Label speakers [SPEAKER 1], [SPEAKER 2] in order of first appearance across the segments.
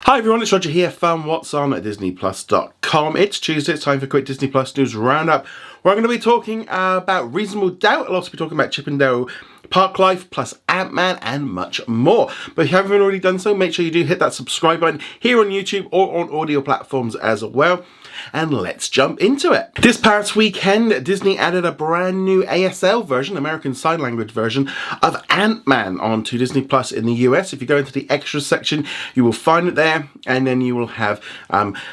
[SPEAKER 1] Hi everyone, it's Roger here from What's On at DisneyPlus.com. It's Tuesday, it's time for a quick Disney Plus news roundup, where I'm going to be talking about Reasonable Doubt. I'll also be talking about Chip 'n Dale Park Life, plus AntMan, and much more. But if you haven't already done so, make sure you do hit that subscribe button here on YouTube or on audio platforms as well. And let's jump into it. This past weekend, Disney added a brand new ASL version, American Sign Language version, of AntMan onto Disney Plus in the US. If you go into the extras section, you will find it there, and then you will have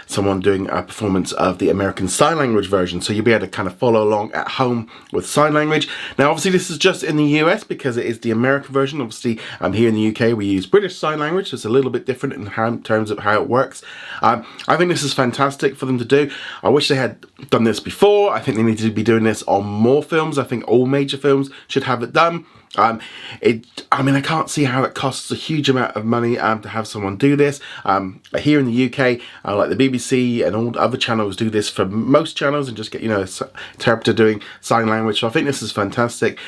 [SPEAKER 1] someone doing a performance of the American Sign Language version. So you'll be able to kind of follow along at home with sign language. Now, obviously, this is just in the US because it is the American version. Obviously, here in the UK, we use British Sign Language, so it's a little bit different in terms of how it works. I think this is fantastic for them to do. I wish they had done this before. I think they need to be doing this on more films. I think all major films should have it done. I mean, I can't see how it costs a huge amount of money to have someone do this. Here in the UK, like the BBC and all the other channels do this for most channels and just get, an interpreter doing sign language. So I think this is fantastic.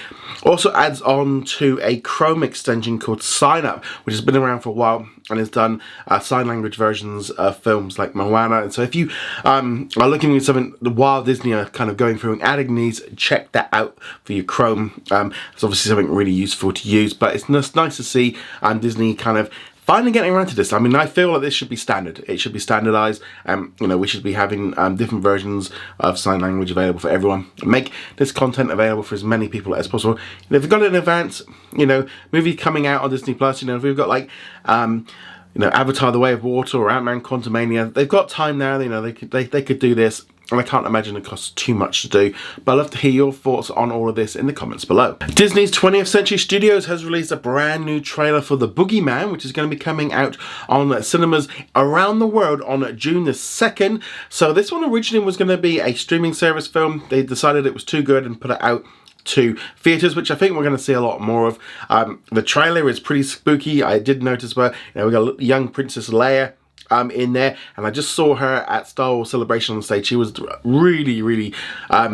[SPEAKER 1] Also adds on to a Chrome extension called Sign Up, which has been around for a while and has done sign language versions of films like Moana. And so if you are looking at something while Disney are kind of going through and adding these, check that out for your Chrome. It's obviously something really useful to use, but it's just nice to see Disney kind of finally getting around to this. I mean, I feel like this should be standard. It should be standardized. We should be having different versions of sign language available for everyone. Make this content available for as many people as possible. If you've got it in advance, movie coming out on Disney Plus, if we've got like Avatar: The Way of Water or Ant-Man: Quantumania, they've got time now. They could do this. And I can't imagine it costs too much to do. But I'd love to hear your thoughts on all of this in the comments below. Disney's 20th Century Studios has released a brand new trailer for The Boogeyman, which is going to be coming out on cinemas around the world on June the 2nd. So this one originally was going to be a streaming service film. They decided it was too good and put it out to theaters, which I think we're going to see a lot more of. The trailer is pretty spooky. I did notice where we got young Princess Leia in there, and I just saw her at Star Wars Celebration on the stage. She was really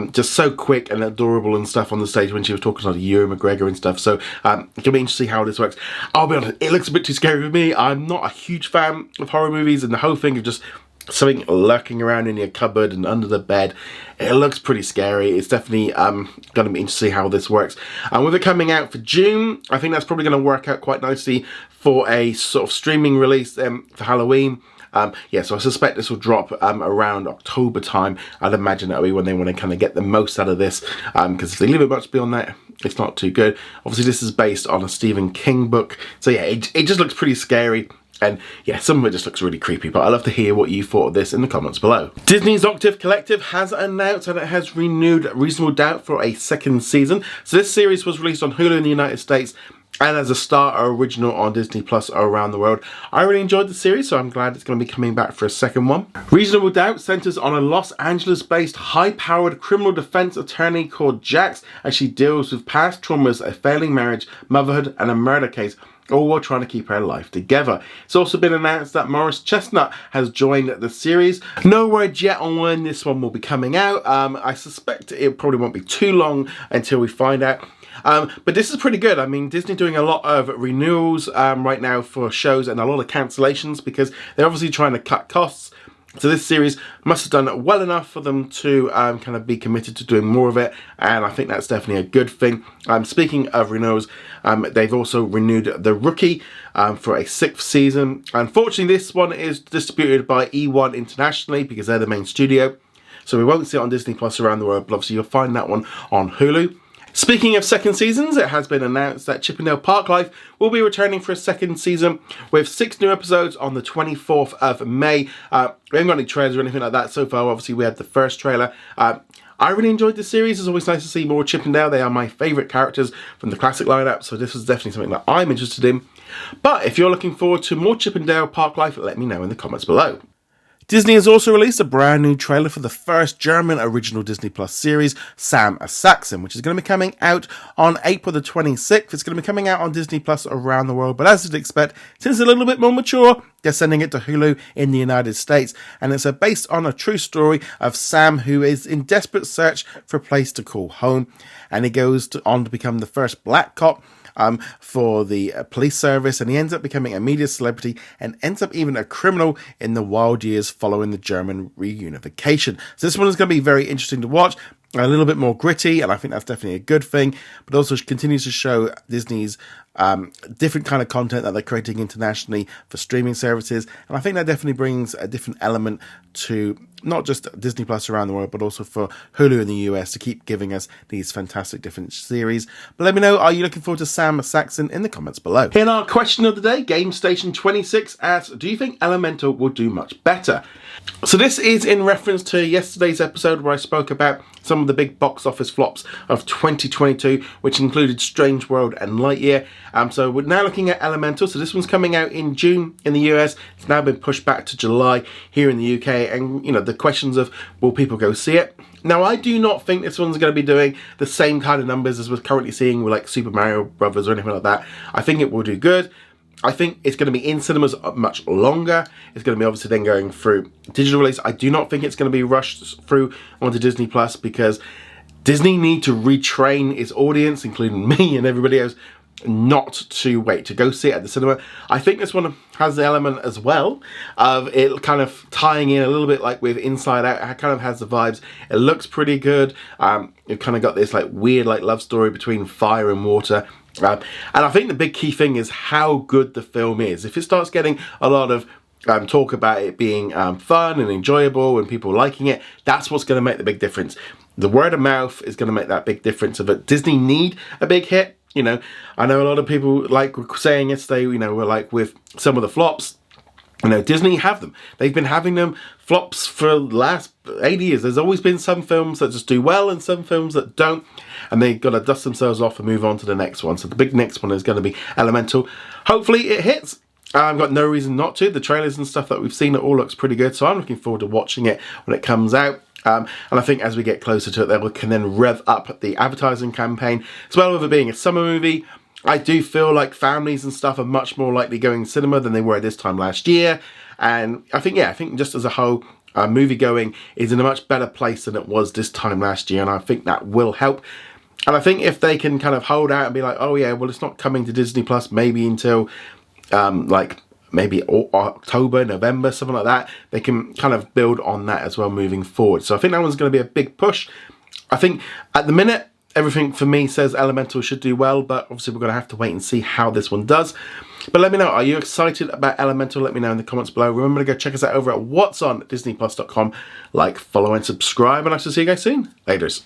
[SPEAKER 1] just so quick and adorable and stuff on the stage when she was talking to Ewan McGregor and stuff. So it can be interesting to see how this works. I'll be honest, it looks a bit too scary for me. I'm not a huge fan of horror movies, and the whole thing of just something lurking around in your cupboard and under the bed, it looks pretty scary. It's definitely going to be interesting to see how this works. And with it coming out for June, I think that's probably going to work out quite nicely for a sort of streaming release for Halloween. So I suspect this will drop around October time. I'd imagine that'll be when they want to kind of get the most out of this, because if they leave it much beyond that, it's not too good. Obviously, this is based on a Stephen King book, so yeah, it just looks pretty scary. And yeah, some of it just looks really creepy, but I'd love to hear what you thought of this in the comments below. Disney's Octave Collective has announced that it has renewed Reasonable Doubt for a second season. So this series was released on Hulu in the United States and as a Star original on Disney Plus around the world. I really enjoyed the series, so I'm glad it's going to be coming back for a second one. Reasonable Doubt centers on a Los Angeles-based high-powered criminal defense attorney called Jax as she deals with past traumas, a failing marriage, motherhood, and a murder case, all while trying to keep her life together. It's also been announced that Morris Chestnut has joined the series. No word yet on when this one will be coming out. I suspect it probably won't be too long until we find out. But this is pretty good. I mean, Disney doing a lot of renewals right now for shows and a lot of cancellations because they're obviously trying to cut costs. So this series must have done well enough for them to kind of be committed to doing more of it, and I think that's definitely a good thing. Speaking of renewals, they've also renewed The Rookie for a 6th season. Unfortunately, this one is distributed by E1 internationally because they're the main studio, so we won't see it on Disney Plus around the world, but obviously you'll find that one on Hulu. Speaking of second seasons, it has been announced that Chip 'n Dale Park Life will be returning for a second season with 6 new episodes on the 24th of May. We haven't got any trailers or anything like that so far. Obviously, we had the first trailer. I really enjoyed the series. It's always nice to see more Chip 'n Dale. They are my favourite characters from the classic lineup, so this is definitely something that I'm interested in. But if you're looking forward to more Chip 'n Dale Park Life, let me know in the comments below. Disney has also released a brand new trailer for the first German original Disney Plus series, Sam a Saxon, which is going to be coming out on April the 26th. It's going to be coming out on Disney Plus around the world, but as you'd expect, since it's a little bit more mature, they're sending it to Hulu in the United States, and it's based on a true story of Sam, who is in desperate search for a place to call home, and he goes on to become the first black cop for the police service, and he ends up becoming a media celebrity and ends up even a criminal in the wild years following the German reunification. So this one is going to be very interesting to watch. A little bit more gritty, and I think that's definitely a good thing, but also continues to show Disney's different kind of content that they're creating internationally for streaming services, and I think that definitely brings a different element to not just Disney Plus around the world, but also for Hulu in the US to keep giving us these fantastic different series. But let me know, are you looking forward to Sam Saxon in the comments below. In our question of the day, Game Station 26 asks, do you think Elemental will do much better? So this is in reference to yesterday's episode where I spoke about some of the big box office flops of 2022, which included Strange World and Lightyear. So we're now looking at Elemental. So this one's coming out in June in the US. It's now been pushed back to July here in the UK. And, you know, the questions of, will people go see it? Now, I do not think this one's going to be doing the same kind of numbers as we're currently seeing with like Super Mario Brothers or anything like that. I think it will do good. I think it's going to be in cinemas much longer. It's going to be obviously then going through digital release. I do not think it's going to be rushed through onto Disney Plus because Disney need to retrain its audience, including me and everybody else, not to wait to go see it at the cinema. I think this one has the element as well of it kind of tying in a little bit like with Inside Out. It kind of has the vibes. It looks pretty good. You've kind of got this like weird like love story between fire and water. And I think the big key thing is how good the film is. If it starts getting a lot of talk about it being fun and enjoyable and people liking it, that's what's going to make the big difference. The word of mouth is going to make that big difference of it. Disney need a big hit. You know, I know a lot of people like were saying yesterday, you know, we're like with some of the flops, you know, Disney have them. They've been having them flops for the last 80 years. There's always been some films that just do well and some films that don't. And they've got to dust themselves off and move on to the next one. So the big next one is going to be Elemental. Hopefully it hits. I've got no reason not to. The trailers and stuff that we've seen, it all looks pretty good. So I'm looking forward to watching it when it comes out. And I think as we get closer to it, they can then rev up the advertising campaign. As well with it being a summer movie, I do feel like families and stuff are much more likely going to cinema than they were this time last year. And I think, yeah, I think just as a whole, movie going is in a much better place than it was this time last year. And I think that will help. And I think if they can kind of hold out and be like, oh yeah, well, it's not coming to Disney Plus maybe until like maybe October, November, something like that, they can kind of build on that as well moving forward. So I think that one's going to be a big push. I think at the minute, everything for me says Elemental should do well, but obviously we're going to have to wait and see how this one does. But let me know, are you excited about Elemental? Let me know in the comments below. Remember to go check us out over at what's on disneyplus.com. Like, follow and subscribe, and I shall see you guys soon. Laters.